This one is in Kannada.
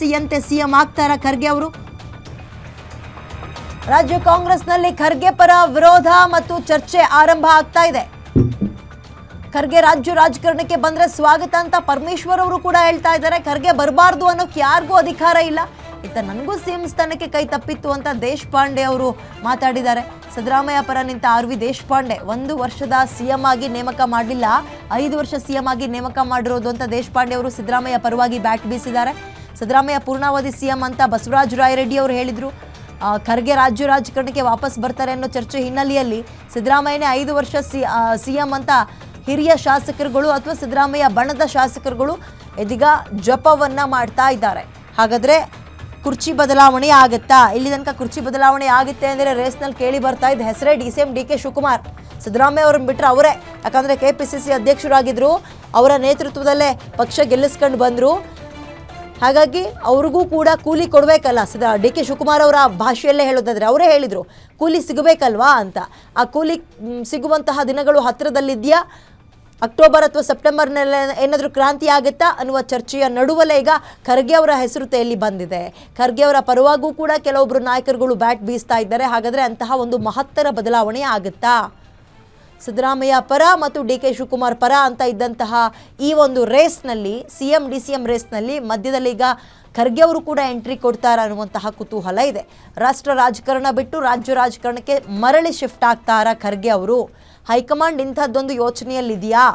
ಆಸೆಯಂತೆ ಸಿಎಂ ಆಗ್ತಾರಾ ಖರ್ಗೆ ಅವರು? ರಾಜ್ಯ ಕಾಂಗ್ರೆಸ್ನಲ್ಲಿ ಖರ್ಗೆ ಪರ ವಿರೋಧ ಮತ್ತು ಚರ್ಚೆ ಆರಂಭ ಆಗ್ತಾ ಇದೆ. ಖರ್ಗೆ ರಾಜ್ಯ ರಾಜಕಾರಣಕ್ಕೆ ಬಂದ್ರೆ ಸ್ವಾಗತ ಅಂತ ಪರಮೇಶ್ವರ್ ಅವರು ಕೂಡ ಹೇಳ್ತಾ ಇದ್ದಾರೆ. ಖರ್ಗೆ ಬರಬಾರ್ದು ಅನ್ನೋಕೆ ಯಾರಿಗೂ ಅಧಿಕಾರ ಇಲ್ಲ. ಇತ್ತ ನನಗೂ ಸಿಎಂ ಸ್ಥಾನಕ್ಕೆ ಕೈ ತಪ್ಪಿತ್ತು ಅಂತ ದೇಶಪಾಂಡೆ ಅವರು ಮಾತಾಡಿದ್ದಾರೆ. ಸಿದ್ದರಾಮಯ್ಯ ಪರ ನಿಂತ ಆರ್.ವಿ. ದೇಶಪಾಂಡೆ 1 ವರ್ಷದ ಸಿಎಂ ಆಗಿ ನೇಮಕ ಮಾಡಲಿಲ್ಲ, 5 ವರ್ಷ ಸಿಎಂ ಆಗಿ ನೇಮಕ ಮಾಡಿರೋದು ಅಂತ ದೇಶಪಾಂಡೆ ಅವರು ಸಿದ್ದರಾಮಯ್ಯ ಪರವಾಗಿ ಬ್ಯಾಟ್ ಬೀಸಿದ್ದಾರೆ. ಸಿದ್ದರಾಮಯ್ಯ ಪೂರ್ಣಾವಧಿ ಸಿಎಂ ಅಂತ ಬಸವರಾಜ ರಾಯರೆಡ್ಡಿ ಅವರು ಹೇಳಿದ್ರು. ಖರ್ಗೆ ರಾಜ್ಯ ರಾಜಕಾರಣಕ್ಕೆ ವಾಪಸ್ ಬರ್ತಾರೆ ಅನ್ನೋ ಚರ್ಚೆ ಹಿನ್ನೆಲೆಯಲ್ಲಿ ಸಿದ್ದರಾಮಯ್ಯನೇ 5 ವರ್ಷ ಸಿಎಂ ಅಂತ ಹಿರಿಯ ಶಾಸಕರುಗಳು ಅಥವಾ ಸಿದ್ದರಾಮಯ್ಯ ಬಣದ ಶಾಸಕರುಗಳು ಇದೀಗ ಜಪವನ್ನ ಮಾಡ್ತಾ ಇದ್ದಾರೆ. ಹಾಗಾದ್ರೆ ಕುರ್ಚಿ ಬದಲಾವಣೆ ಆಗುತ್ತಾ? ಇಲ್ಲಿ ತನಕ ಕುರ್ಚಿ ಬದಲಾವಣೆ ಆಗುತ್ತೆ ಅಂದರೆ ರೇಸ್ನಲ್ಲಿ ಕೇಳಿ ಬರ್ತಾ ಇದ್ದ ಹೆಸರೇ ಡಿ.ಕೆ ಶಿವಕುಮಾರ್. ಸಿದ್ದರಾಮಯ್ಯ ಅವ್ರನ್ನ ಬಿಟ್ಟರೆ ಅವರೇ, ಯಾಕಂದರೆ KPCC ಅಧ್ಯಕ್ಷರಾಗಿದ್ದರು, ಅವರ ನೇತೃತ್ವದಲ್ಲೇ ಪಕ್ಷ ಗೆಲ್ಲಿಸ್ಕೊಂಡು ಬಂದರು. ಹಾಗಾಗಿ ಅವ್ರಿಗೂ ಕೂಡ ಕೂಲಿ ಕೊಡಬೇಕಲ್ಲ. ಡಿ.ಕೆ ಶಿವಕುಮಾರ್ ಅವರ ಭಾಷೆಯಲ್ಲೇ ಹೇಳೋದಾದರೆ ಅವರೇ ಹೇಳಿದರು ಕೂಲಿ ಸಿಗಬೇಕಲ್ವಾ ಅಂತ. ಆ ಕೂಲಿ ಸಿಗುವಂತಹ ದಿನಗಳು ಹತ್ತಿರದಲ್ಲಿದೆಯಾ? ಅಕ್ಟೋಬರ್ ಅಥವಾ ಸೆಪ್ಟೆಂಬರ್ನಲ್ಲಿ ಏನಾದರೂ ಕ್ರಾಂತಿ ಆಗುತ್ತಾ ಅನ್ನುವ ಚರ್ಚೆಯ ನಡುವಲ್ಲೇ ಈಗ ಖರ್ಗೆ ಅವರ ಹೆಸರು ತೇಲಿ ಬಂದಿದೆ. ಖರ್ಗೆ ಅವರ ಪರವಾಗೂ ಕೂಡ ಕೆಲವೊಬ್ಬರು ನಾಯಕರುಗಳು ಬ್ಯಾಟ್ ಬೀಸ್ತಾ ಇದ್ದಾರೆ. ಹಾಗಾದರೆ ಅಂತಹ ಒಂದು ಮಹತ್ತರ ಬದಲಾವಣೆ ಆಗುತ್ತಾ? ಸಿದ್ದರಾಮಯ್ಯ ಪರ ಮತ್ತು ಡಿ.ಕೆ ಶಿವಕುಮಾರ್ ಪರ ಅಂತ ಇದ್ದಂತಹ ಈ ಒಂದು ರೇಸ್ನಲ್ಲಿ, ಸಿಎಂ ಡಿ.ಸಿ.ಎಂ ರೇಸ್ನಲ್ಲಿ ಮಧ್ಯದಲ್ಲಿ ಈಗ ಖರ್ಗೆ ಅವರು ಕೂಡ ಎಂಟ್ರಿ ಕೊಡ್ತಾರ ಅನ್ನುವಂತಹ ಕುತೂಹಲ ಇದೆ. ರಾಷ್ಟ್ರ ರಾಜಕಾರಣ ಬಿಟ್ಟು ರಾಜ್ಯ ರಾಜಕಾರಣಕ್ಕೆ ಮರಳಿ ಶಿಫ್ಟ್ ಆಗ್ತಾರಾ ಖರ್ಗೆ ಅವರು? ಹೈಕಮಾಂಡ್ ಇಂಥದ್ದೊಂದು ಯೋಚನೆಯಲ್ಲಿದೆಯಾ?